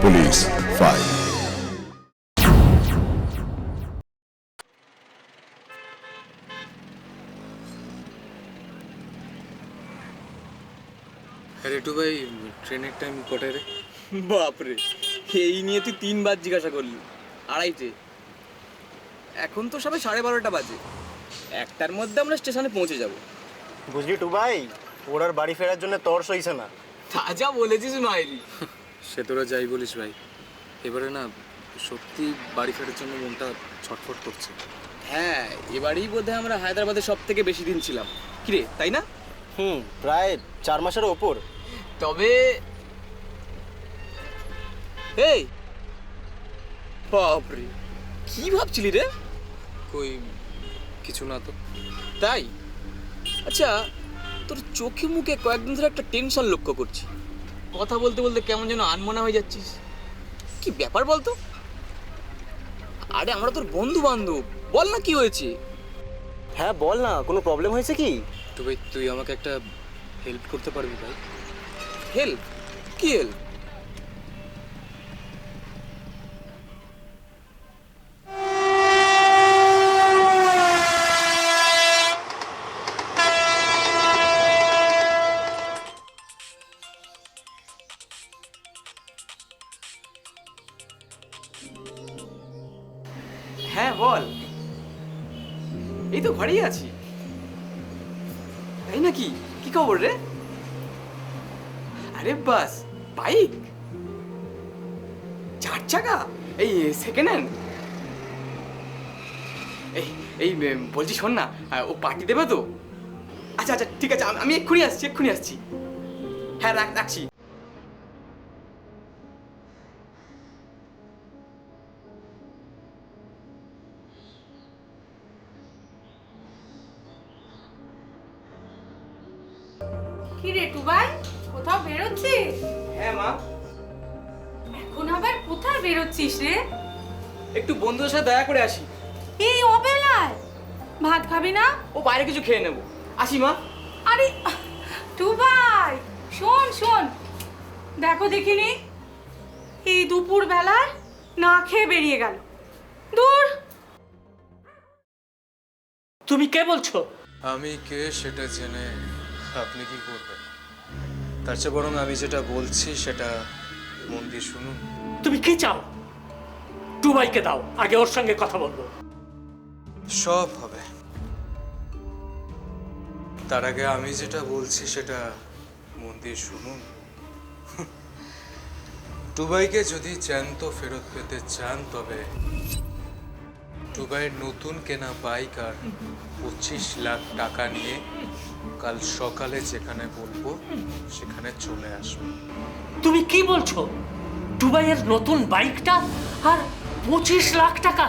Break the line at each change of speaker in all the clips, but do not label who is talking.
Police file.
রেটু ভাই, ট্রেনের time কটায় রে?
বাপরে, এই নিয়ে তুই 3 বার জিজ্ঞাসা করলি। 2:30-টে। এখন তো সবে 12:30 বাজে। 1টার মধ্যে আমরা স্টেশনে পৌঁছে যাব।
বুঝলি টু ভাই, ওর আর বাড়ি ফেরার জন্য তর সইছে না।
তাজা বলেছিস মাইরি।
সে তোরা যাই বলিস ভাই, এবারে না সত্যি বাড়ি ফেরার জন্য মনটা ছটফট করছে।
হ্যাঁ, এবারেই বোধহয় আমরা হায়দ্রাবাদে সব থেকে বেশি দিন ছিলাম। কিরে, তাই না?
প্রায় 4 মাসের ওপর।
তবে এই বাপরে, কি ভাবছিলি রে?
কই কিছু না তো।
তাই? আচ্ছা, তোর চোখে মুখে কয়েকদিন ধরে একটা টেনশন লক্ষ্য করছি। কথা বলতে বলতে কেমন যেন আনমনা হয়ে যাচ্ছিস। কি ব্যাপার বলতো? আরে আমরা তোর বন্ধু বান্ধব, বল না কি হয়েছে?
হ্যাঁ বল না, কোনো প্রবলেম হয়েছে কি?
তো ভাই, তুই আমাকে একটা হেল্প করতে পারবি ভাই?
হেল্প? কি হেল্প? হ্যাঁ বল। এই তো ঘরেই আছি। তাই নাকি? কি খবর রে? আরে বাস, বাইক? 4 চাকা? এই সেকেন্ড হ্যান্ড? এই এই বলছি শোন না, ও পার্টি দেবে তো? আচ্ছা আচ্ছা ঠিক আছে, আমি এক্ষুনি আসছি। হ্যাঁ রাখছি।
কি রে টুবাই, কোথাও বেরোচ্ছিস?
হ্যাঁ মা,
এখন আবার কোথায় বেরোচ্ছিস রে?
একটু বন্ধুদের সাথে দেখা করে আসি।
এই অবেলায় ভাত খাবি না?
ও বাইরে কিছু খেয়ে নেবো। আসি মা।
আরে টুবাই, শোন শোন, দেখো দেখিনি, এই দুপুর বেলায় না খেয়ে বেরিয়ে গেল। দূর।
তুমি কে বলছো?
আমি কে সেটা জেনে আপনি কি করবেন? তার চেয়ে বরং আমি যেটা বলছি সেটা মন দিয়ে শুনুন।
তুমি কি চাও? টুবাইকে দাও, আগে ওর সঙ্গে কথা বলবো।
সব হবে, তার আগে আমি যেটা বলছি সেটা মন দিয়ে শুনুন। টুবাইকে যদি জ্যান্ত ফেরত পেতে চান, তবে টুবাইয়ের নতুন কেনা বাইক আর 25 লাখ টাকা নিয়ে কাল সকালে যেখানে বলবো সেখানে চলে আসবে।
তুমি কি বলছো? টুবাইয়ের নতুন বাইকটা আর 25 লাখ টাকা?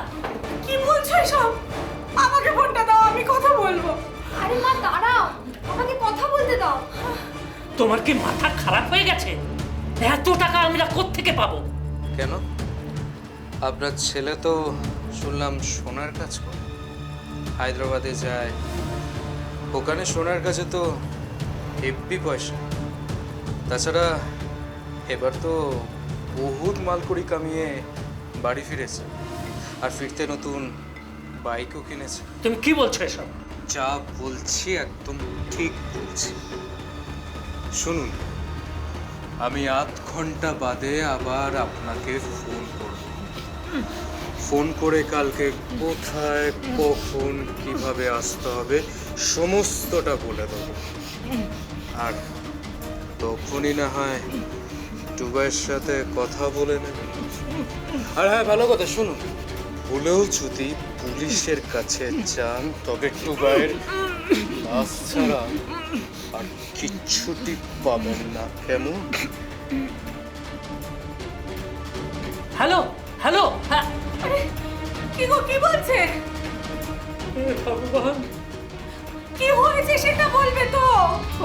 কি বলছো এসব? আমাকে ফোনটা দাও, আমি কথা বলবো।
আরে মা দাঁড়াও, আমাকে কথা বলতে দাও।
তোমার কি মাথা খারাপ হয়ে গেছে? এত টাকা আমরা কোত্থেকে পাবো?
কেন? আপনার ছেলে তো শুনলাম সোনার কাজ করে, হায়দ্রাবাদে যায়। ওখানে সোনার কাছে তো হেব্বি পয়সা। তাছাড়া এবার তো বহুত মালকুড়ি কামিয়ে বাড়ি ফিরেছে, আর ফিরতে নতুন বাইকও কিনেছে।
তুমি কি বলছো এসব?
যা বলছি একদম ঠিক বলছি। শুনুন, আমি 8 ঘন্টা বাদে আবার আপনাকে ফোন করব। ফোন করে কালকে কোথায়, কখন, কিভাবে আসতে হবে সমস্তটা বলে দেব। আর তখনই না হয় টুবাইয়ের সাথে কথা বলে নেবেন। আর হ্যাঁ, ভালো কথা শুনুন, ভুলেও যদি পুলিশের কাছে যান, তবে টুবাইয়ের লাশ ছাড়া আর কিচ্ছুটি পাবেন না। কেমন?
হ্যালো হ্যালো, হ্যাঁ।
কি গো, কি বলছে?
হে ভগবান,
কি হয়েছে সেটা বলবে তো?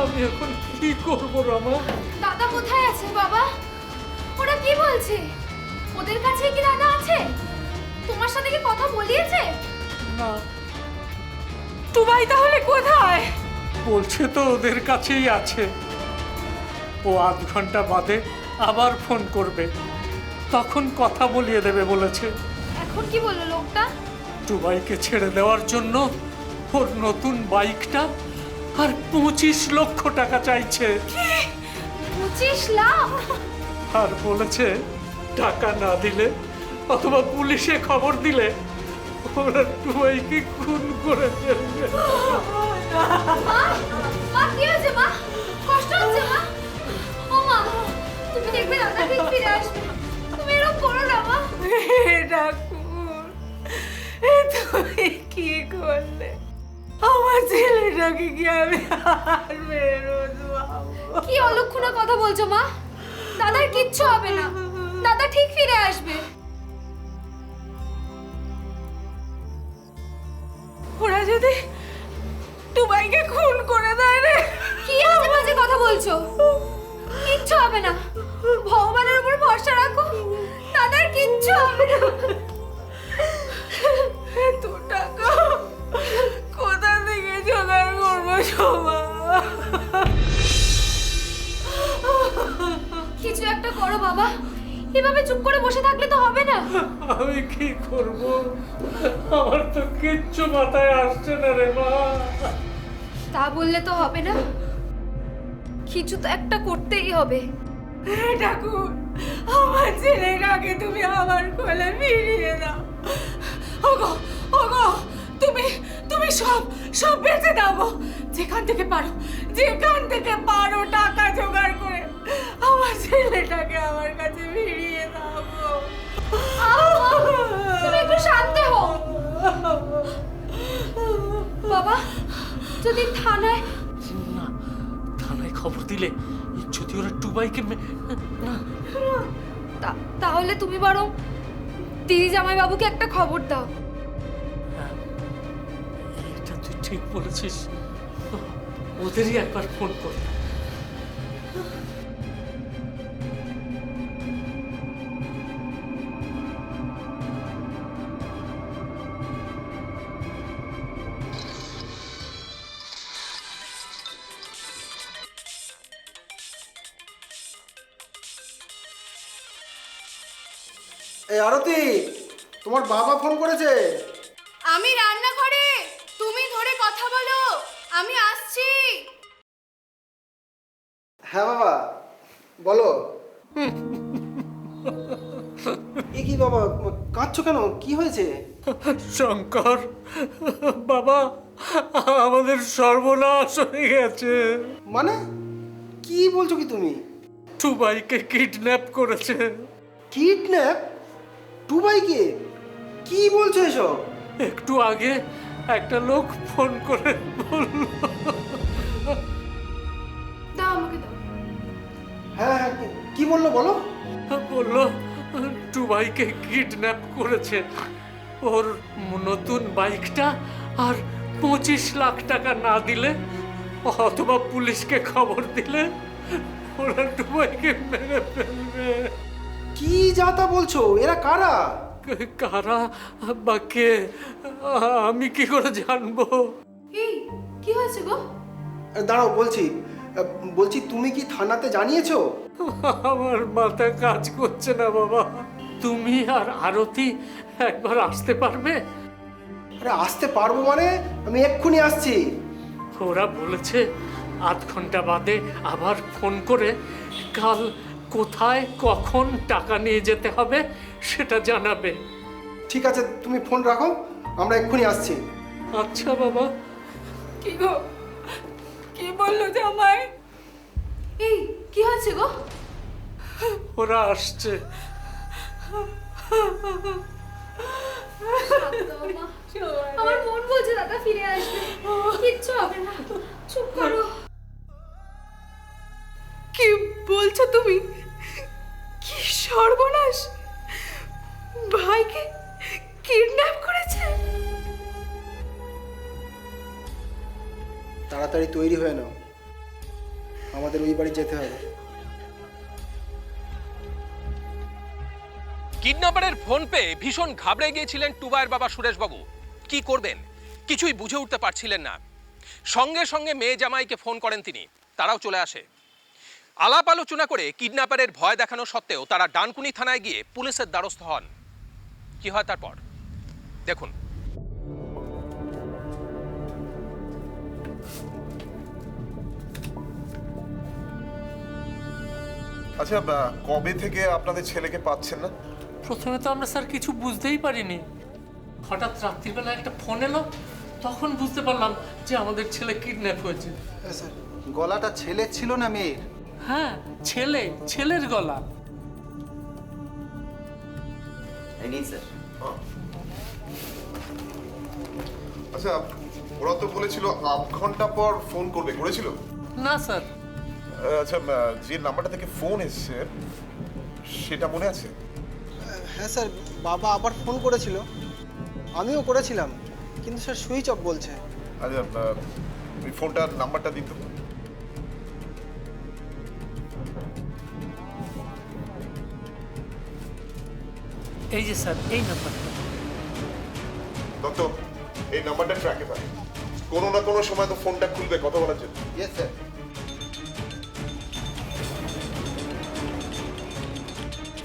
আমি এখন কি করবো রমা?
দাদা কোথায় আছে বাবা? ওরা কি বলছে? ওদের কাছে কি দাদা আছে? তোমার সাথে কি কথা বলিয়েছে?
না,
টুবাই তাহলে কোথায়?
বলছে তো ওদের কাছেই আছে। ও 8 ঘন্টা বাদে আবার ফোন করবে। তখন কথা বলিয়ে দেবে বলেছে।
এখন কি বললো লোকটা?
টুবাইকে ছেড়ে দেওয়ার জন্য ওর নতুন বাইকটা আর 25 লক্ষ টাকা চাইছে।
25 লাখ?
আর বলেছে টাকা না দিলে অথবা পুলিশে খবর দিলে ওরা টুবাইকে খুন করে ফেলবে।
মা, মা কি হয়েছে মা? কষ্ট হচ্ছে মা? ও মা, তুমি দেখবে দাদা ঠিক ফিরে আসবে। তুমি এরকম করো না মা।
ঠাকুর, তুমি কি করলে? আমার ছেলেটাকে কি আমি আর ফেরত পাবো?
কি অলক্ষণে কথা বলছো মা? দাদার কিচ্ছু হবে না, দাদা ঠিক ফিরে আসবে।
ওরা যদি টুবাইকে খুন করে দেয় রে,
কি আজে বাজে কথা বলছো? কিচ্ছু হবে না, ভগবানের উপর ভরসা রাখো, দাদার কিচ্ছু হবে না।
এত টাকা কোথা থেকে জোগাড় করবো শোভা?
কিছু একটা করো বাবা, এভাবে চুপ করে বসে থাকলে তো হবে না।
আমি কি করব? আমার তো কিচ্ছু মাথায় আসছে না রে মা।
তা বললে তো হবে না, কিছু তো একটা করতেই হবে।
ঠাকুর, আমার ছেলেটাকে তুমি আমার কোলে ফিরিয়ে দাও। ওগো ওগো, তুমি তুমি সব সব বেঁচে দাও গো। যেখান থেকে পারো টাকা জোগাড় করে আমার ছেলেটাকে আমার কাছে ফিরিয়ে দাও গো।
তুমি একটু শান্ত হও বাবা। যদি থানায়
না, থানায় খবর দিলে যদি ওরা টুবাইকে না,
তাহলে তুমি বরং দিদি জামাই বাবুকে একটা খবর দাও।
এটা তুই ঠিক বলেছিস, ওদেরই একবার ফোন কর।
এই আরতি, তোমার বাবা ফোন করেছে।
আমি রান্নাঘরে, তুমি ধরে কথা বলো, আমি আসছি।
হ্যাঁ বাবা, বলো। এ কি বাবা, কাঁদছো কেন? কি হয়েছে?
শঙ্কর বাবা, আমাদের সর্বনাশ হয়ে গেছে।
মানে কি বলছো কি তুমি?
টুবাইকে কিডন্যাপ করেছে।
কিডন্যাপ? টুবাইকে? কি বলছো এসব?
একটু আগে একটা লোক ফোন করে বলল।
দাও আমাকে দাও।
হ্যাঁ হ্যাঁ, কি বললো বলো।
বলল টুবাইকে কিডন্যাপ করেছে, ওর নতুন বাইকটা আর 25 লাখ টাকা না দিলে অথবা পুলিশকে খবর দিলে ওরা টুবাইকে মেরে ফেলবে।
কি যাতা বলছো? এরা কারা?
কারা বা কে আমি কি করে জানবো?
এই কি হয়েছে গো?
দাঁড়াও, বলছি তুমি কি থানাতে জানিয়েছো?
আমার মাথা কাজ করছে না বাবা। তুমি আর আরতি একবার আসতে পারবে?
আরে আসতে পারবো মানে? আমি এক্ষুনি আসছি।
ওরা বলেছে আধ ঘন্টা বাদে আবার ফোন করে কাল কোথায় কখন টাকা নিয়ে যেতে হবে সেটা জানাবে।
ঠিক আছে, তুমি ফোন রাখো, আমরা এক্ষুনি আসছি।
আচ্ছা বাবা।
কি গো, কি বললো জামাই?
এই কি হয়েছে গো?
ওরা আসছে।
আমার মন বলছে দাদা ফিরে আসবে, কিচ্ছু হবে না, চুপ করো।
কি বলছো তুমি? কি সর্বনাশ! ভাইকে কিডন্যাপ করেছে?
তাড়াতাড়ি তৈরি হয়ে নাও, আমাদের ওই বাড়ি যেতে হবে।
কিডন্যাপারের ফোন পেয়ে ভীষণ ঘাবড়ে গিয়েছিলেন টুবাইয়ের বাবা সুরেশবাবু। কি করবেন কিছুই বুঝে উঠতে পারছিলেন না। সঙ্গে সঙ্গে মেয়ে জামাইকে ফোন করেন তিনি, তারাও চলে আসে। আলাপ আলোচনা করে কিডন্যাপারের ভয় দেখানো সত্ত্বেও তারা ডানকুনি থানায় গিয়ে পুলিশের দ্বারস্থ হন। কি হয় তারপর দেখুন।
আচ্ছা কবে থেকে আপনাদের ছেলেকে পাচ্ছেন না?
প্রথমে তো আমরা স্যার কিছু বুঝতেই পারিনি। হঠাৎ রাত্রিবেলা একটা ফোন এলো, তখন বুঝতে পারলাম যে আমাদের ছেলে কিডন্যাপ হয়েছে।
স্যার গলাটা ছেলের ছিল না মেয়ের?
হ্যাঁ, ছেলের গলা।
আচ্ছা ওরা তো বলেছিল 8 ঘন্টা পর ফোন করবে, করেছিল?
না স্যার।
আচ্ছা যে নাম্বারটা থেকে ফোন এসেছে সেটা মনে আছে?
হ্যাঁ স্যার, বাবা আবার ফোন করেছিল, আমিও করেছিলাম, কিন্তু স্যার সুইচ অফ বলছে।
আচ্ছা ওই ফোনটার নাম্বারটা দিন তো।
এই যে স্যার, এই নাম্বারটা।
দত্ত এই নাম্বারটা ট্র্যাকে পাবে, কোনো না কোনো সময় তো ফোনটা খুলবে কথা বলার জন্য।
Yes sir.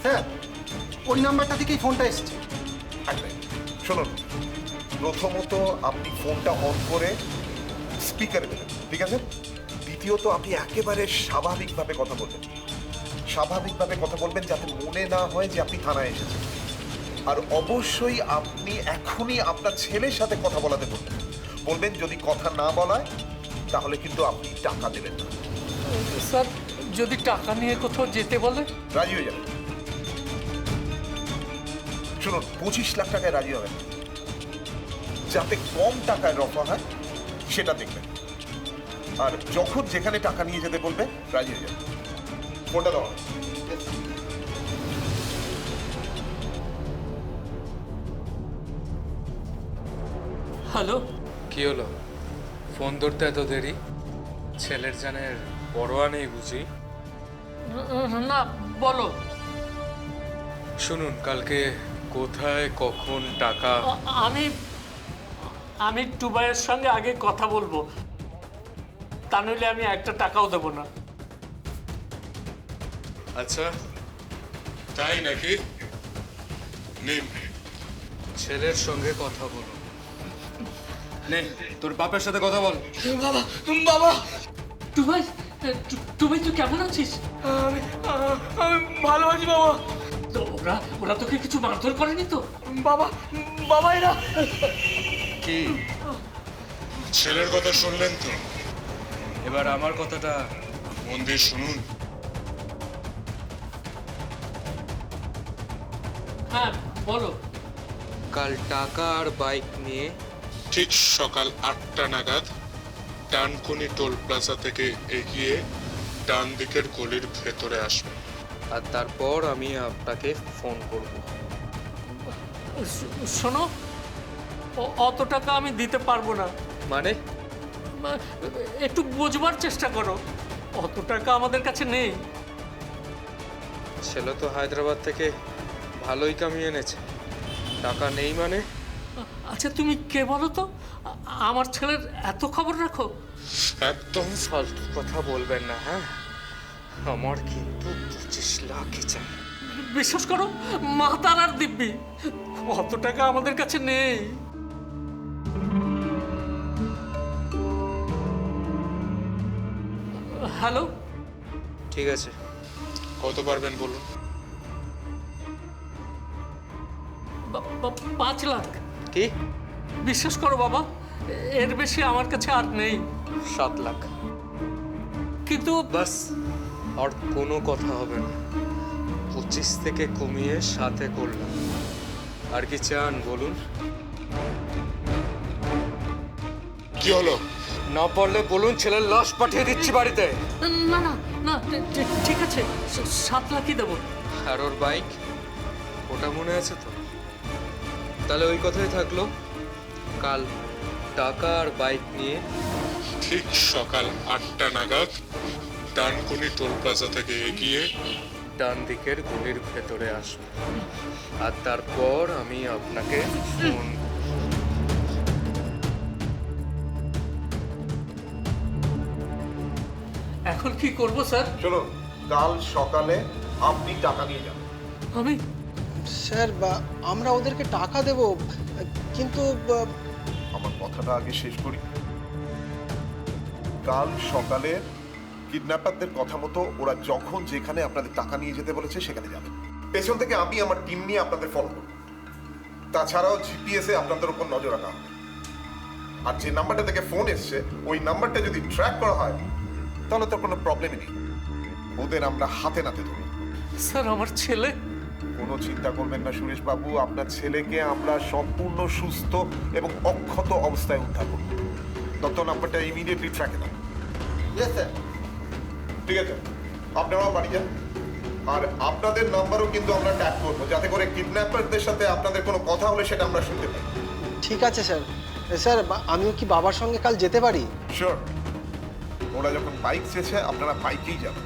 স্যার ওই নাম্বারটা থেকেই ফোনটা এসছে।
শুনুন, প্রথমত আপনি ফোনটা অন করে স্পিকারে দেবেন, ঠিক আছে? দ্বিতীয়ত আপনি একেবারে স্বাভাবিকভাবে কথা বলবেন, স্বাভাবিকভাবে কথা বলবেন যাতে মনে না হয় যে আপনি থানায় এসেছেন। আর অবশ্যই আপনি এখনই আপনার ছেলের সাথে কথা বলাতে বলবেন, বলবেন যদি কথা না বলায় তাহলে কিন্তু আপনি টাকা দেবেন না।
স্যার যদি টাকা নিয়ে কোথাও যেতে বলে?
রাজি হয়ে যাবেন। শুনুন, 25 লাখ টাকায় রাজি হবেন, যাতে কম টাকায় রফা হয় সেটা দেখবেন। আর যখন যেখানে টাকা নিয়ে যেতে বলবে রাজি হয়ে যাবে। ফোনটা দাও।
হ্যালো।
কি হলো, ফোন ধরতে এত দেরি? ছেলের জানের পরোয়া নেই বুঝি?
না, বলো।
শুনুন, কালকে কোথায় কখন টাকা?
আমি টুবাইয়ের সঙ্গে আগে কথা বলবো, তা নইলে আমি একটা টাকাও দেবো না।
আচ্ছা তাই নাকি? নিন, ছেলের সঙ্গে কথা বলো। নে, তোর বাপের সাথে কথা বল।
বাবা
টুবাই, টুবাই তুই কেমন আছিস?
আমি ভালো আছি বাবা।
তো ওরা তোকে কিছু মারধর করেনি তো?
বাবা এরা
কি ছেলের কথা শুনলেন তো? এবার আমার কথাটা মন দিয়ে শুনুন।
হ্যাঁ বলো।
কাল টাকা আর বাইক নিয়ে
ঠিক সকাল 8টা নাগাদ ডানকুনি টোল প্লাজা থেকে এগিয়ে ডান দিকের গলির ভেতরে আসবেন।
আর তারপর আমি আপনাকে ফোন করব।
শোনো, অত টাকা আমি দিতে পারবো না।
মানে?
একটু বোঝবার চেষ্টা করো, অত টাকা আমাদের কাছে নেই।
ছেলে তো হায়দ্রাবাদ থেকে ভালোই কামিয়ে এনেছে, টাকা নেই মানে?
আচ্ছা তুমি কে বলো তো? আমার ছেলের এত খবর রাখো?
একদম
ফালতু কথা বলবেন না, হ্যাঁ? আমার কিন্তু 25 লাখই চাই।
বিশ্বাস করো, মা তারার দিব্যি, অত টাকা আমাদের কাছে নেই। হ্যালো।
ঠিক আছে,
কত পারবেন বলুন?
5 লাখ।
কি?
বিশ্বাস করো বাবা, এর বেশি আমার কাছে আর নেই।
7 লাখ।
কিন্তু
বাস, আর কোনো কথা হবে না। 25 থেকে কমিয়ে 7-এ করলাম। আর কি চান বলুন?
কি হলো?
না পারলে বলুন, ছেলের লাশ পাঠিয়ে দিচ্ছি বাড়িতে।
না না না, ঠিক আছে, 7 লাখই দেবো।
আর ওর বাইক, ওটা মনে আছে তো? তাহলে ওই কথাই থাকলো, কাল টাকা আর বাইক নিয়ে
ঠিক সকাল 8টা নাগাদ ডানকুনি টোল প্লাজা থেকে এগিয়ে
ডান দিকের গলির ভেতরে আসুন। আর তারপর আমি আপনাকে ফোন।
এখন এখন কি করব স্যার?
শুনুন, কাল সকালে আপনি টাকা নিয়ে যাবেন।
আমি
স্যার আমরা ওদেরকে টাকা দেব, কিন্তু
আমার কথাটা আগে শেষ করি। কাল সকালে কিডন্যাপারদের কথা মতো ওরা যখন যেখানে আপনাদের টাকা নিয়ে যেতে বলেছে সেখানে যাবেন। পেছন থেকে আমি আমার টিম নিয়ে আপনাদের ফলো করব। তাছাড়াও জিপিএস এ আপনাদের উপর নজর রাখা হবে। আর যে নাম্বারটা থেকে ফোন এসছে ওই নাম্বারটা যদি ট্র্যাক করা হয় তাহলে তো কোনো প্রবলেমই নেই, ওদের আমরা হাতে নাতে ধরব।
স্যার আমার ছেলে?
কোনো চিন্তা করবেন না সুরেশ বাবু, আপনার ছেলেকে আমরা সম্পূর্ণ সুস্থ এবং অক্ষত অবস্থায় উদ্ধার করব। দত্ত নাম্বারটা ইমিডিয়েটলি ট্র্যাকে দাও।
Yes sir.
ঠিক আছে, আপনারাও বাড়ি যান। আর আপনাদের নাম্বারও কিন্তু আমরা ট্যাগ করবো, যাতে করে কিডন্যাপারদের সাথে আপনাদের কোনো কথা হলে সেটা আমরা শুনতে পাই।
ঠিক আছে স্যার। স্যার আমিও কি বাবার সঙ্গে কাল যেতে পারি?
শিওর। ওরা যখন বাইক চেয়েছে আপনারা বাইকেই যাবেন।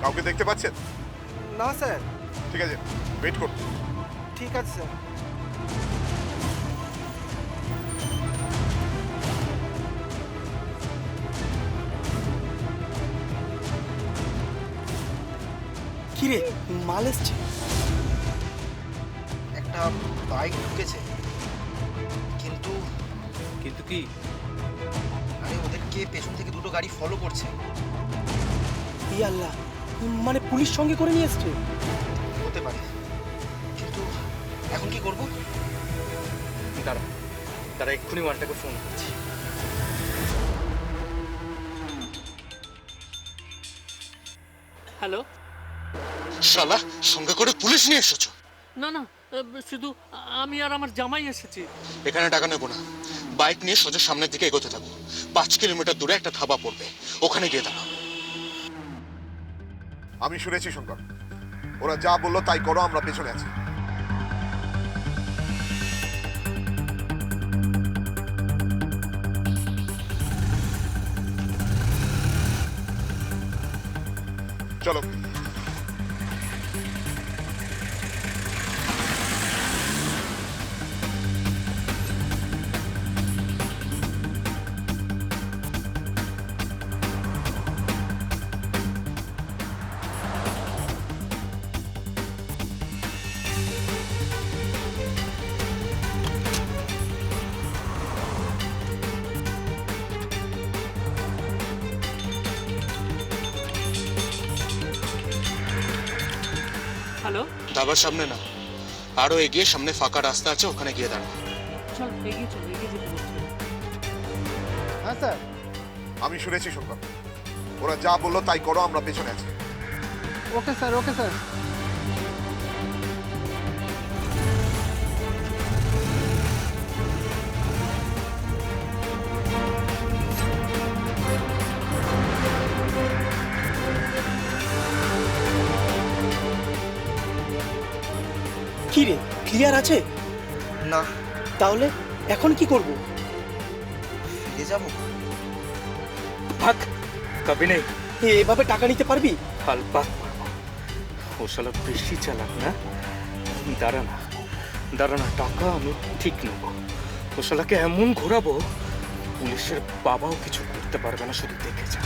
কাউকে দেখতে পাচ্ছেন?
না স্যার।
ঠিক আছে, ওয়েট করুন।
ঠিক আছে স্যার। কিরে, মাল এসছে? একটা বাইক ঢুকেছে, কিন্তু
কিন্তু কি?
আরে ওদেরকে পেছন থেকে দুটো গাড়ি ফলো করছে। ই আল্লাহ, মানে পুলিশ সঙ্গে করে নিয়ে এসছে? হতে পারে, কিন্তু এখন কি করব?
তারা এক্ষুনি মালটাকে ফোন করছি।
হ্যালো?
শালা, সঙ্গে করে পুলিশ নিয়ে এসেছো?
না না, শুধু আমি আর আমার জামাই এসেছি।
এখানে টাকা নেবো না, বাইক নিয়ে সোজা সামনের দিকে এগোতে থাকো। 5 কিলোমিটার দূরে একটা ধাবা পড়বে, ওখানে গিয়ে দাঁড়াও।
আমি শুনেছি শঙ্কর, ওরা যা বললো তাই করো, আমরা পেছনে আছি। চলো।
হ্যালো?
ধাবার সামনে না, আরো এগিয়ে সামনে ফাঁকা রাস্তা আছে, ওখানে গিয়ে দাঁড়াও।
চল এগিয়ে চল, এগিয়ে যেতে বলছি।
হ্যাঁ স্যার।
আমি শুনেছি শঙ্কর, ওরা যা বললো তাই করো, আমরা পেছনে আছি।
Okay sir, okay sir. কি রে, ক্লিয়ার আছে?
না।
তাহলে এখন কি করব?
ফিরে যাব?
থাক, কবি নেই।
এভাবে টাকা নিতে পারবি?
হালপাত মারবো। ও শালা বেশি চালাক না? দাঁড়া না, টাকা আমি ঠিক নেব। ও শালাকে এমন ঘোরাবো, পুলিশের বাবাও কিছু করতে পারবে না, শুধু দেখে যা।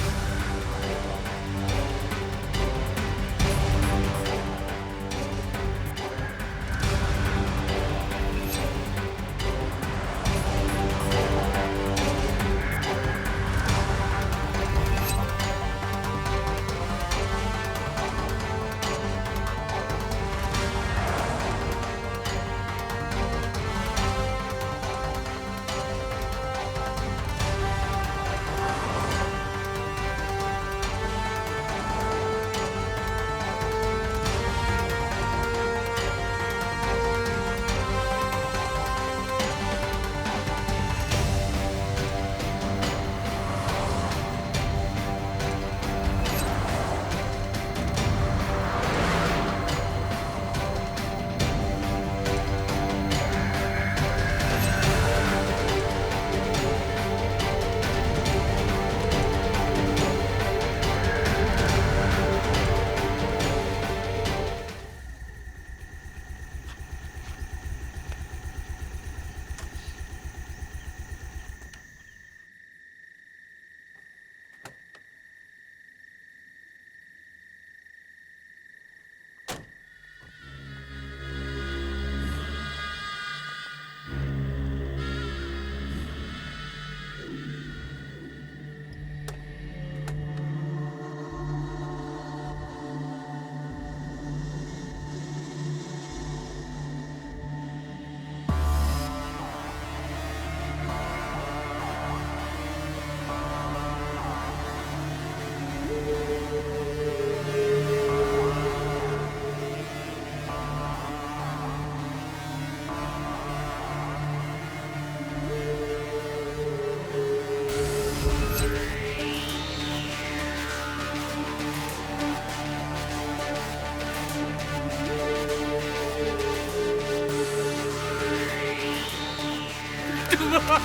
আমি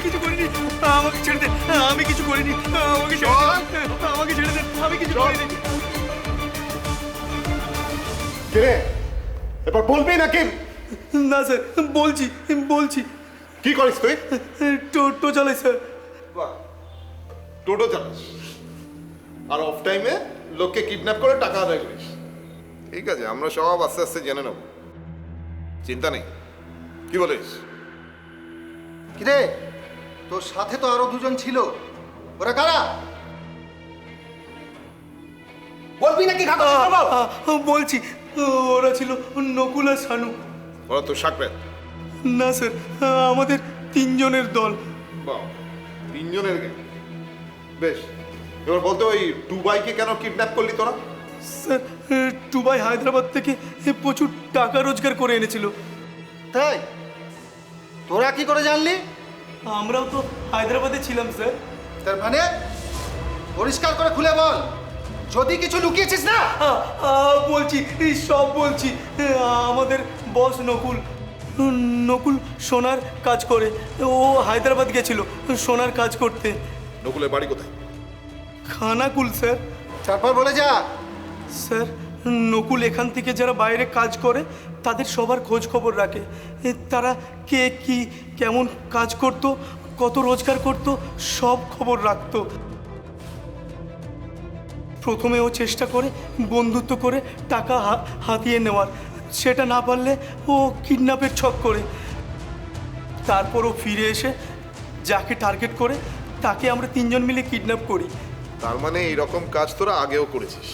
কিছু করিনি, আমাকে ছেড়ে দেন, আমি কিছু করিনি, আমাকে ছেড়ে দেন, আমাকে ছেড়ে দেন, আমি কিছু করিনি।
কে এবার বলবি নাকি?
না স্যার, বলছি বলছি,
কি করিস তুই?
টোটো চালাই স্যার।
বাহ, টোটো চালাস আর অফ টাইমে লোককে কিডন্যাপ করে টাকা আদায় করিস। ঠিক আছে, আমরা সব আস্তে আস্তে জেনে নেব, চিন্তা নেই। কি বলিস?
কিরে, তোর সাথে তো আরো দুজন ছিল, ওরা কারা? বলবি নাকি কাকা?
বলছি, ওরা ছিল নকুল আর শানু।
ওরা তো সাকরেত?
না স্যার, আমাদের 3 জনের দল।
বাহ, 3 জনের গ্যাং। বেশ, এবার বলতে ওই দুবাইকে কেন কিডন্যাপ করলি তোরা?
স্যার, টুবাই হায়দ্রাবাদ থেকে প্রচুর টাকা রোজগার করে এনেছিল।
তাই? তোরা কি করে জানলি?
আমরাও তো হায়দ্রাবাদে ছিলাম স্যার।
তার মানে পরিষ্কার করে খুলে বল, যদি কিছু লুকিয়েছিস না।
বলছি, সব বলছি। আমাদের বস নকুল, নকুল সোনার কাজ করে। ও হায়দ্রাবাদ গেছিল সোনার কাজ করতে।
নকুলের বাড়ি কোথায়?
খানাকুল স্যার।
তারপর বলে যা।
স্যার, নকুল এখান থেকে যারা বাইরে কাজ করে তাদের সবার খোঁজ খবর রাখে। তারা কে কি কেমন কাজ করত, কত রোজগার করত, সব খবর রাখতো। প্রথমে ও চেষ্টা করে বন্ধুত্ব করে টাকা হাতিয়ে নেওয়ার, সেটা না পারলে ও কিডন্যাপের ছক করে। তারপর ও ফিরে এসে যাকে টার্গেট করে তাকে আমরা 3 জন মিলে কিডন্যাপ করি।
তার মানে এইরকম কাজ তোরা আগেও করেছিস?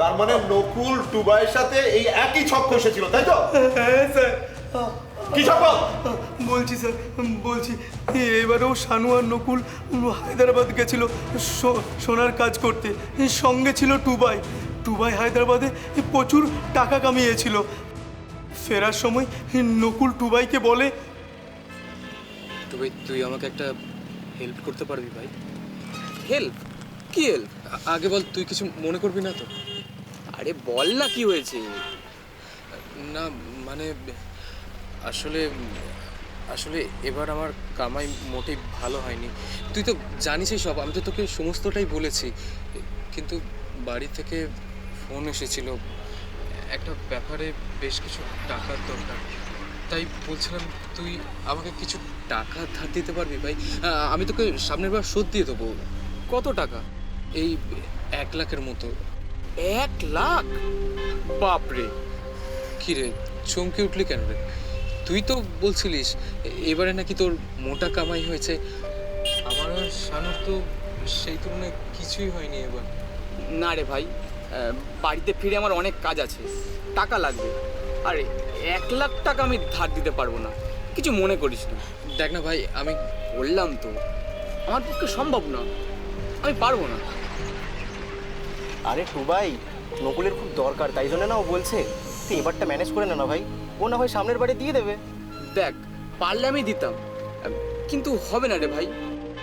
তার মানে নকুল টুবাইয়ের সাথে এই একই ছক কষেছিল, তাই তো?
হ্যাঁ স্যার।
কি ছক?
বলছি স্যার, বলছি। এবারেও শানু আর নকুল হায়দ্রাবাদ গেছিল সোনার কাজ করতে। সঙ্গে ছিল টুবাই। টুবাই হায়দ্রাবাদে প্রচুর টাকা কামিয়েছিল। ফেরার সময় নকুল টুবাইকে বলে,
তুই আমাকে একটা হেল্প করতে পারবি ভাই? হেল্প? কি হেল্প? আগে বল, তুই কিছু মনে করবি না তো? আরে বল না, কি হয়েছে? না মানে আসলে আসলে এবার আমার কামাই মোটেই ভালো হয়নি। তুই তো জানিসই সব, আমি তো তোকে সমস্তটাই বলেছি। কিন্তু বাড়ি থেকে ফোন এসেছিল, একটা ব্যাপারে বেশ কিছু টাকার দরকার। তাই বলছিলাম, তুই আমাকে কিছু টাকা ধার দিতে পারবি ভাই? আমি তোকে সামনের বার শোধ দিয়ে দেবো। কত টাকা? এই 1 লাখের মতো। 1 লাখ? বাপরে, কি রে চমকে উঠলি কেন রে? তুই তো বলছিলিস এবারে নাকি তোর মোটা কামাই হয়েছে। আমার আর শানুর তো সেই তুলনায় কিছুই হয়নি এবার।
না রে ভাই, বাড়িতে ফিরে আমার অনেক কাজ আছে, টাকা লাগবে। আরে 1 লাখ টাকা আমি ধার দিতে পারবো না, কিছু মনে করিস না।
দেখ না ভাই, আমি
বললাম তো আমার পক্ষে সম্ভব না, আমি পারবো না।
আরে টুবাই, নকুলের খুব দরকার, তাই জন্য না ও বলছে। তুই এবারটা ম্যানেজ করে না ভাই, ও না হয় সামনের বাড়ি দিয়ে দেবে।
দেখ, পারলে আমি দিতাম, কিন্তু হবে না রে ভাই।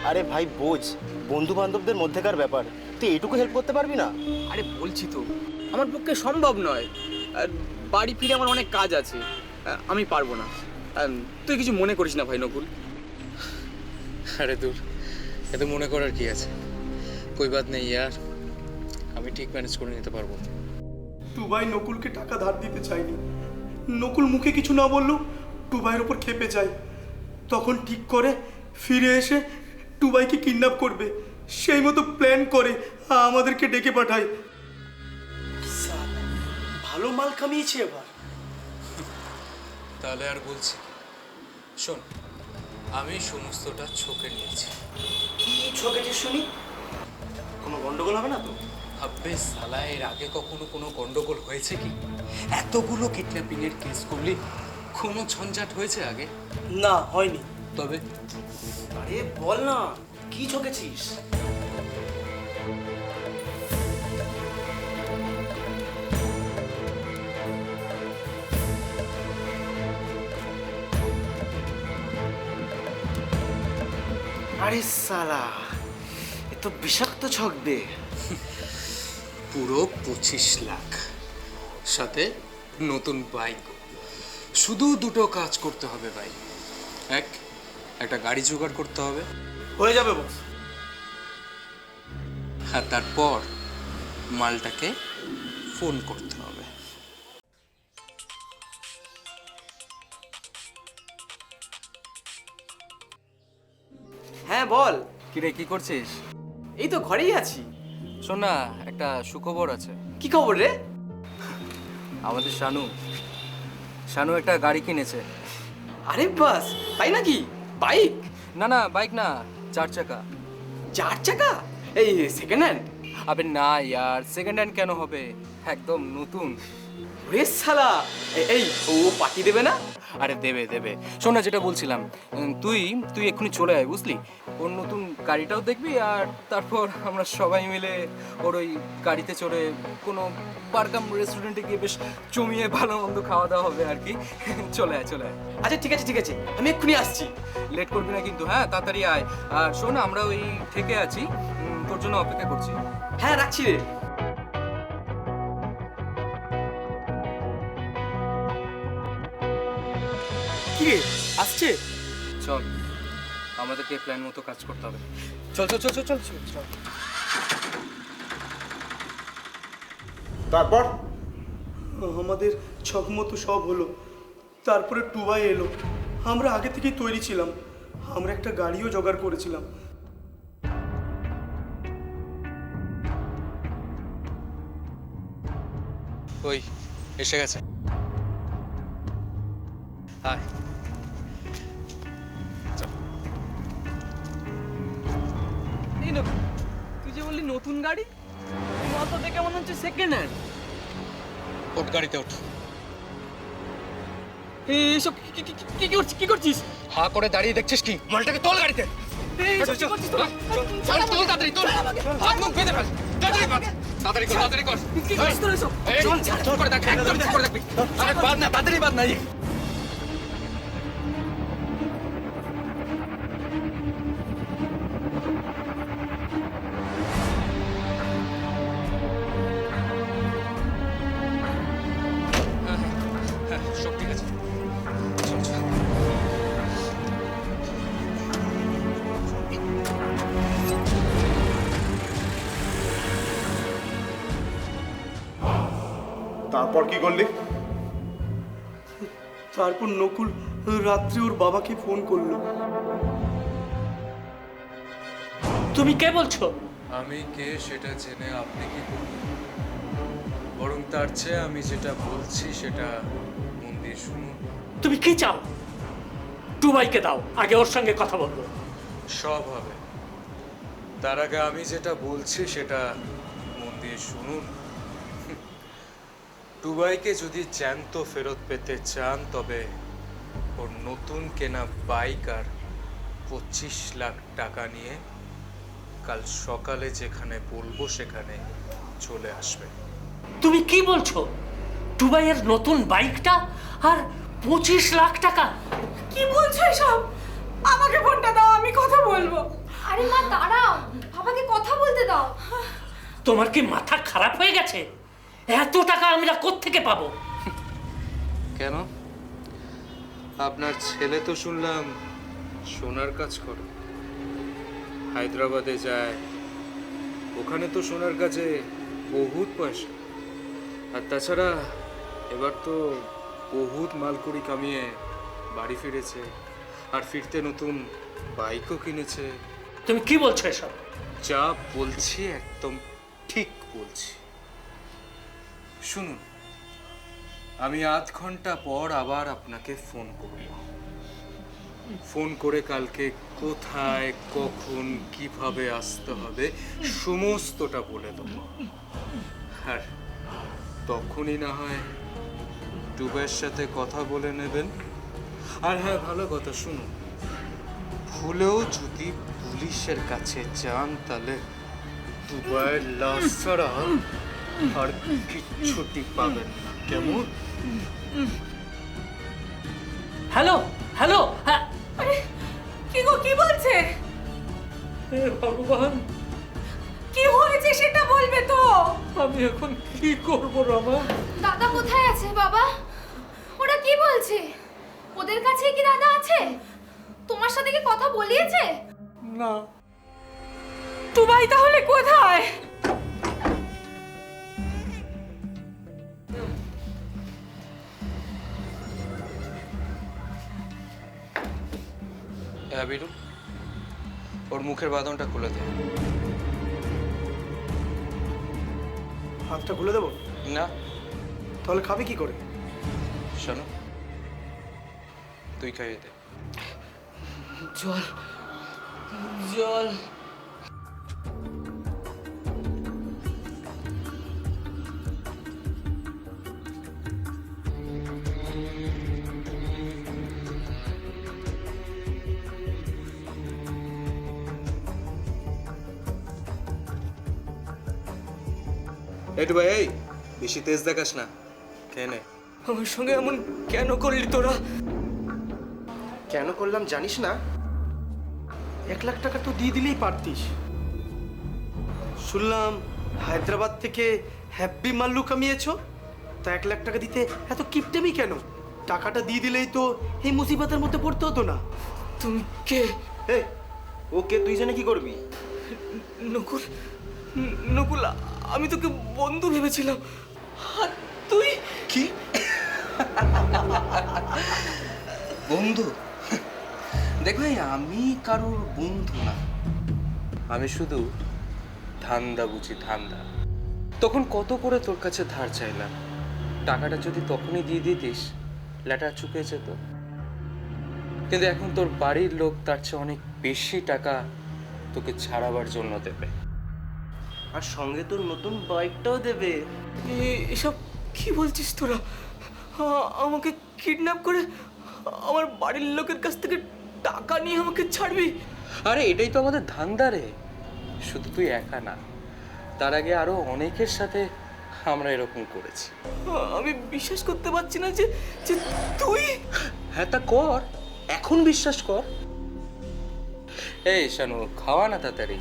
আরে ভাই বোঝ, বন্ধু বান্ধবদের মধ্যেকার ব্যাপার, তুই এইটুকু হেল্প করতে পারবি না?
আরে বলছি তো আমার পক্ষে সম্ভব নয়, আর বাড়ি ফিরে আমার অনেক কাজ আছে, আমি পারবো না। তুই কিছু মনে করিস না ভাই নকুল।
আরে দূর, এত মনে করার কি আছে? কই বাত নেই ইয়ার, আমি ঠিক ম্যানেজ করে নিতে পারবো।
টুবাই নকুলকে টাকা ধার দিতে চায়নি। নকুল মুখে কিছু না বললেও টুবাইয়ের ওপর খেপে যায়। তখন ঠিক করে ফিরে এসে টুবাইকে কিডন্যাপ করবে, সেই মতো প্ল্যান করে আমাদেরকে ডেকে পাঠায়। ভালো মাল কামিয়েছে এবার।
তাহলে আর বলছি, শোন, আমি সমস্তটা চোখে নিয়েছি।
কি ঠকেছে শুনি? কোনো গন্ডগোল হবে না তো?
আবে সালা, এর আগে কখনো কোনো গন্ডগোল হয়েছে কি? এতগুলো কিডন্যাপিং এর কেস করলি কোনো ঝঞ্ঝাট হয়েছে আগে?
না, হয়নি।
তবে
আরে বল না, কি ঠকেছিস? আরে সালা, এ তো বিষাক্ত ছক দে।
পুরো 25 লাখ, সাথে নতুন বাইক। শুধু দুটো কাজ করতে হবে ভাই। একটা গাড়ি জোগাড় করতে হবে,
হয়ে যাবে বস।
আর তারপর মালটাকে ফোন করতে হবে।
হ্যাঁ বল।
কিরে কি করছিস?
এই তো ঘরেই আছি।
শোন না, একটা সুখবর আছে।
কি খবর রে?
আমাদের শানু একটা গাড়ি কিনেছে।
আরে বাস, তাই নাকি? বাইক?
না বাইক না, 4 চাকা।
4 চাকা? এই সেকেন্ড হ্যান্ড?
আবে না ইয়ার, সেকেন্ড হ্যান্ড কেন হবে, একদম নতুন।
রে শালা, এই ও পার্টি দেবে না?
আরে দেবে। শোন না, যেটা বলছিলাম, তুই এক্ষুনি চলে আয়, বুঝলি? ওর নতুন গাড়িটাও দেখবি, আর তারপর আমরা সবাই মিলে ওর ওই গাড়িতে চড়ে কোনো পার্কাম রেস্টুরেন্টে গিয়ে বেশ জমিয়ে ভালো মন্দ খাওয়া দাওয়া হবে আর কি। চলে আয়।
আচ্ছা ঠিক আছে, আমি এক্ষুনি আসছি।
লেট করবি না কিন্তু, হ্যাঁ তাড়াতাড়ি আয়। আর শোন, আমরা ওই থেকে আছি, তোর জন্য অপেক্ষা করছি।
হ্যাঁ রাখছি রে। কি রে, আসছে?
চল, আমাদেরকে প্ল্যান মতো কাজ করতে হবে।
চল।
তারপর
আমাদের ছক মতো সব হলো। তারপরে টুবাই এলো। আমরা আগে থেকেই তৈরি ছিলাম। আমরা একটা গাড়িও জোগাড় করেছিলাম।
ওই এসে গেছে। আয়।
এই না, তুই যে বললি নতুন গাড়ি, মাথা দেখে মনে হচ্ছে সেকেন্ড হ্যান্ড।
ওঠ গাড়িতে ওঠ।
এইসব কি করছিস?
হা করে দাঁড়িয়ে দেখছিস কি? মালটাকে তোল গাড়িতে।
এইসব কি করছিস তোরা?
চল তাড়াতাড়ি তোল। হাত মুখ বেঁধে ফেল। তাড়াতাড়ি কর।
কি করছিস তোরা এসব?
চল করে দেখ, একদম ঠিক করে দেখবি। আরে বাদ না, তাড়াতাড়ি বাদ না। সব ঠিক আছে।
তারপর কি করলি?
তারপর নকুল রাত্রে ওর বাবাকে ফোন করলো।
তুমি কে বলছো?
আমি কে সেটা জেনে আপনি কি করবেন? বরং তার চেয়ে আমি যেটা বলছি সেটা মন দিয়ে শুনুন।
তুমি কি চাও? টুবাইকে দাও, আগে ওর সঙ্গে কথা বলবো।
সব হবে, তার আগে আমি যেটা বলছি সেটা মন দিয়ে শুনুন। টুবাইকে যদি জ্যান্ত ফেরত পেতে চান, তবে ওর নতুন কেনা বাইক আর 25 লাখ টাকা নিয়ে কাল সকালে যেখানে বলবো সেখানে চলে আসবে।
তুমি কি বলছো? টুবাইয়ের নতুন বাইকটা আর 25 লাখ টাকা?
কি বলছো এসব? আমাকে ফোনটা দাও, আমি কথা বলবো।
আরে মা দাঁড়াও, বাবাকে কথা বলতে দাও।
তোমার কি মাথা খারাপ হয়ে গেছে? এত টাকা আমরা কোত্থেকে পাবো?
কেন? আপনার ছেলে তো শুনলাম সোনার কাজ করে, হায়দ্রাবাদে যায়, ওখানে তো সোনার কাজে বহুত পয়সা। আর তাছাড়া এবার তো বহুত মালকুড়ি কামিয়ে বাড়ি ফিরেছে, আর ফিরতে নতুন বাইকও কিনেছে।
তুমি কি বলছো এসব?
যা বলছি একদম ঠিক বলছি। শুনুন, আমি আধ ঘন্টা পর আবার আপনাকে ফোন করব। ফোন করে কালকে কোথায়, কখন, কিভাবে আসতে হবে সমস্তটা বলে দেবো। আর তখনই না হয় টুবাইয়ের সাথে কথা বলে নেবেন। আর হ্যাঁ, ভালো কথা, শুনুন, ভুলেও যদি পুলিশের কাছে যান তাহলে টুবাইয়ের লাশ ছাড়া আর কিচ্ছুটি পাবেন না। কেমন?
হ্যালো,
আরে কি গো, কি বলছে?
হে ভগবান,
কি হয়েছে সেটা বলবে তো।
আমি এখন কি করব রমা?
দাদা কোথায় আছে বাবা? ওরা কি বলছে? ওদের কাছে কি দাদা আছে? তোমার সাথে কি কথা বলিয়েছে?
না।
টুবাই তাহলে কোথায়?
হ্যাঁ বিরু, ওর মুখের বাঁধনটা খুলে দে।
হাতটা খুলে দেবো?
না।
তাহলে খাবে কি করে?
শোনো, তুই খাইয়ে দে।
জল জল।
একটু ভাই, এই বেশি তেজ দেখাস না, খেয়ে নে।
আমার সঙ্গে এমন কেন করলি তোরা?
কেন করলাম জানিস না?
1 লাখ টাকা তো দিয়ে দিলেই পারতিস। শুনলাম হায়দ্রাবাদ থেকে হ্যাপি মাল্লু কামিয়েছো, তা 1 লাখ টাকা দিতে এত কিপটেমি কেন? টাকাটা দিয়ে দিলেই তো এই মুসিবতের মধ্যে পড়তে হতো না।
তুমি কে?
এই ওকে তুই জেনে কি করবি?
নকুল, নকুল, আমি তোকে বন্ধু ভেবেছিলাম। আর তুই
কি বন্ধু? দেখ ভাই, আমি কারোর বন্ধু না, আমি শুধু ধান্দা বুঝি, ধান্দা। তখন কত করে তোর কাছে ধার চাইলাম, টাকাটা যদি তখনই দিয়ে দিতিস লেটার চুকে যেত। কিন্তু এখন তোর বাড়ির লোক তার চেয়ে অনেক বেশি টাকা তোকে ছাড়াবার জন্য দেবে,
আর সঙ্গে তোর নতুন বাইকটাও দেবে।
এসব কি বলছিস তোরা? আমাকে কিডন্যাপ করে আমার বাড়ির লোকের কাছ থেকে টাকা নিয়ে আমাকে ছাড়বি?
আরে এটাই তো আমাদের ধান্দা রে। শুধু তুই একা না, তার আগে আরো অনেকের সাথে আমরা এরকম করেছি।
আমি বিশ্বাস করতে পারছি না যে যে তুই।
হ্যাঁ তা কর, এখন বিশ্বাস কর। এই শানু, খাওয়া না তাড়াতাড়ি,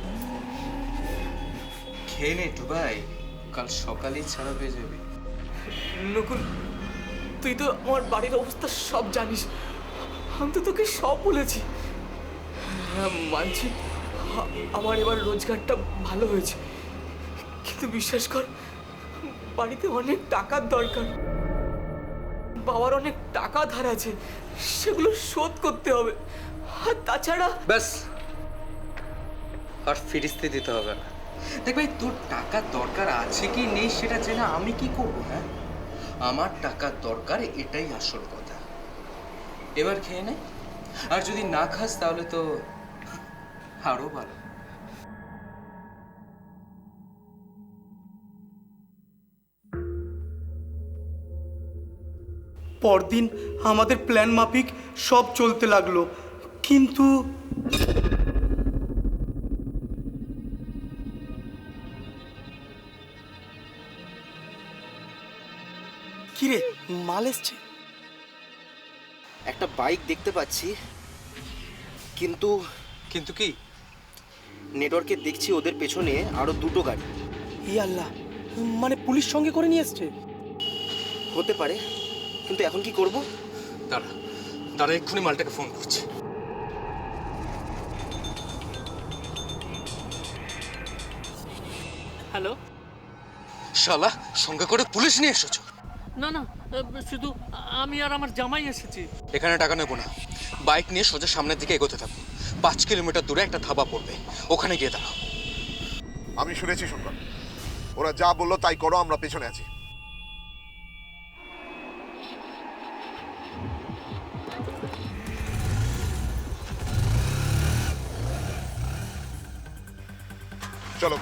খেয়ে নে একটু ভাই, কাল সকালেই ছাড়া পেয়ে যাবি।
নকুল, তুই তো আমার বাড়ির অবস্থা সব জানিস, আমি তো তোকে সব বলেছি। হ্যাঁ মানছি, আমার এবার রোজগারটা ভালো হয়েছে, কিন্তু বিশ্বাস কর বাড়িতে অনেক টাকার দরকার। বাবার অনেক টাকা ধার আছে, সেগুলো শোধ করতে হবে। আর তাছাড়া
ব্যাস, আর ফিরিস্তি দিতে হবে না। দেখ ভাই, তোর টাকার দরকার আছে কি নেই সেটা জেনে আমি কি করবো? হ্যাঁ, আমার টাকার দরকার, এটাই আসল কথা। এবার খেয়ে নে, আর যদি না খাস তাহলে তো আরো ভালো।
পরদিন আমাদের প্ল্যান মাফিক সব চলতে লাগলো, কিন্তু
কিরে মাল এসছে? একটা বাইক দেখতে পাচ্ছি, কিন্তু
কিন্তু কি?
নেটওয়ার্কে দেখছি ওদের পেছনে আরো 2টো গাড়ি।
ই আল্লাহ, মানে পুলিশ সঙ্গে করে নিয়ে এসছে?
হতে পারে, কিন্তু এখন কি করব?
দাঁড়া দাঁড়া, এক্ষুনি মালটাকে ফোন করছি।
হ্যালো।
শালা, সঙ্গে করে পুলিশ নিয়ে এসেছো?
না না, শুধু আমি আর আমার জামাই এসেছি।
এখানে টাকা নেবো না, বাইক নিয়ে সোজা সামনের দিকে এগোতে থাকো। 5 কিলোমিটার দূরে একটা ধাবা পড়বে, ওখানে গিয়ে দাঁড়াও।
আমি শুনেছি শুনলাম, ওরা যা বললো তাই করো, আমরা পেছনে আছি। চলো।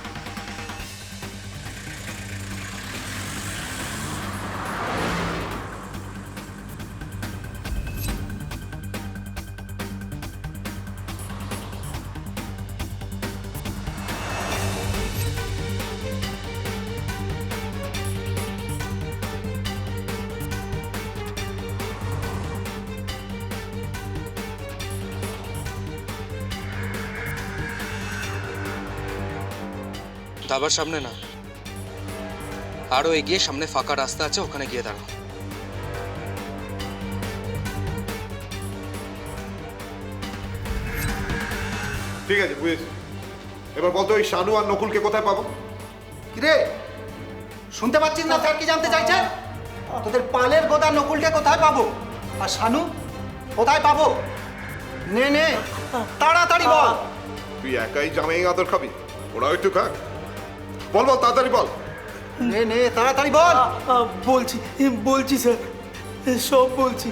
ধাবার সামনে না, আরো এগিয়ে সামনে ফাঁকা রাস্তা আছে, ওখানে গিয়ে দাঁড়াও।
ঠিক আছে, বুঝেছি। এবার বলতো ওই শানু আর নকুলকে কোথায় পাবো?
কিরে শুনতে পাচ্ছিস না স্যার কি জানতে চাইছে? তোদের পালের গোদা নকুলকে কোথায় পাবো আর শানু কোথায় পাবো? নে নে তাড়াতাড়ি বল।
তুই একাই জামাই আদর খাবি, ওরাও একটু খাক। বল বল, তাড়াতাড়ি বল।
নে নে তাড়াতাড়ি বল।
বলছি বলছি স্যার, সব বলছি।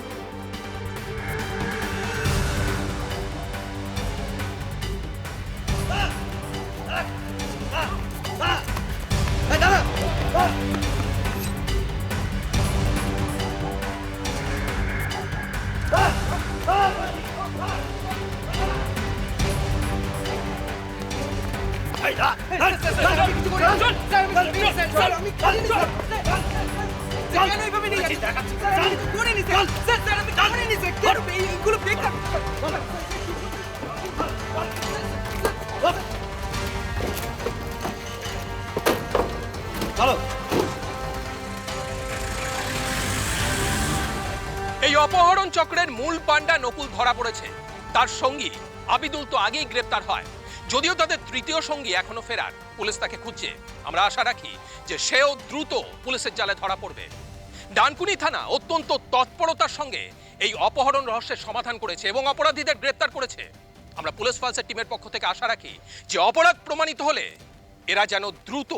এই অপহরণ চক্রের মূল পান্ডা নকুল ধরা পড়েছে। তার সঙ্গী আবিদুল তো আগেই গ্রেপ্তার হয়। যদিও তাদের তৃতীয় সঙ্গী এখনো ফেরার, পুলিশ তাকে খুঁজছে। আমরা আশা রাখি যে সেও দ্রুত পুলিশের জালে ধরা পড়বে। ডানকুনি থানা অত্যন্ত তৎপরতার সঙ্গে এই অপহরণ রহস্যের সমাধান করেছে এবং অপরাধীদের গ্রেপ্তার করেছে। আমরা পুলিশ ফালসের টিমের পক্ষ থেকে আশা রাখি যে অপরাধ প্রমাণিত হলে এরা যেন দ্রুত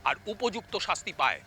আর উপযুক্ত শাস্তি পায়।